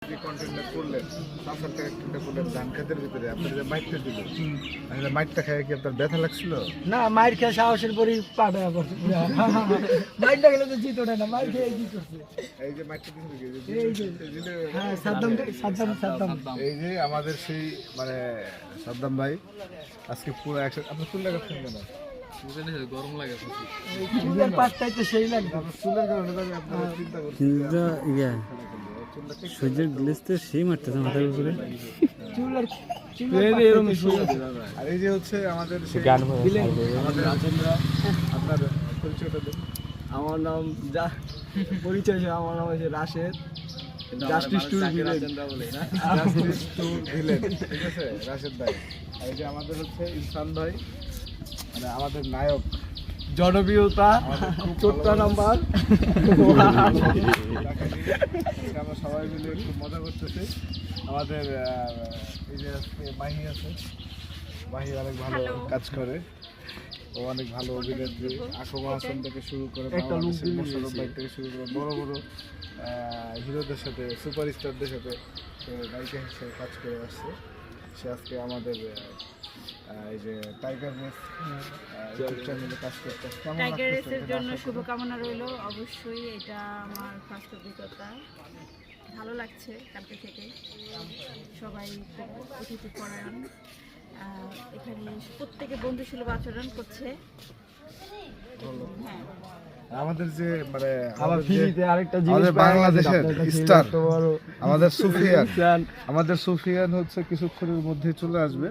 যে কন্টেন্টটা করলেন, সাসার ক্যারেক্টারটা করলেন ধান খেতের ভিতরে, আপনার যে মাইকটা দিল, মাইকটা খায় কি আপনার ব্যথা লাগছিল? না, মাইর খেয়ে সাহসের পরই পাটা করছে। মাইরটা গেলে তো জিত ওঠে না, মাইর খেয়ে কি করছে? এই যে মাইকটা দিছিল হ্যাঁ, সাদ্দাম। এই যে আমাদের সেই মানে সাদ্দাম ভাই আজকে পুরো একসাথে। আপনার চুল লাগাচ্ছেন কেন? গরম লাগে চুলের পাটটাই তো সেই লাগবে। আপনার চুলের কারণে তো আমি আপনার চিন্তা করছি। সূর্যের গ্লেসতে সেই মারতেছে মাথার উপরে। চুলের আর এই যে হচ্ছে আমাদের সেই আমাদের আপনার পরিচয়টা দেন। আমার নাম পরিচয়, আমার নাম হচ্ছে Rashed, justice to villain. Justice to villain, ঠিক আছে, রাশেদ ভাই। আর এই যে আমাদের হচ্ছে ইরফান ভাই, মানে আমাদের নায়ক, জনপ্রিয়তা 14 নাম্বার। আমরা সবাই মিলে খুব মজা করতেছি। আমাদের এই যে আজকে মাহি আছে, মাহি অনেক ভালো কাজ করে, ও অনেক ভালো অভিনেত্রী। আসমা হাসান থেকে শুরু করে বাংলাদেশের মোশাররফ ভাই থেকে শুরু করে বড় বড় হিরোদের সাথে, সুপারস্টারদের সাথে নায়িকা হিসেবে কাজ করে আসছে। সে আজকে আমাদের এই যে টাইগার রেস ইউটিউব চ্যানেলে কাজ করতে। টাইগার রেসের জন্য শুভকামনা রইল। অবশ্যই এটা আমার ফার্স্ট অভিজ্ঞতা, ভালো লাগছে। কালকে থেকে সবাই খুব অতিথি পরায়ণ, এখানে প্রত্যেকে বন্ধুসুলভ আচরণ করছে। হ্যাঁ, আমাদের যে মানে আবার ফ্রিতে আরেকটা জিনিস আমাদের পাওয়া গেছে, বাংলাদেশের আপনার কাছে স্টার এত বড় আমাদের সুফিয়ান হচ্ছে কিছুক্ষণের মধ্যে চলে আসবে।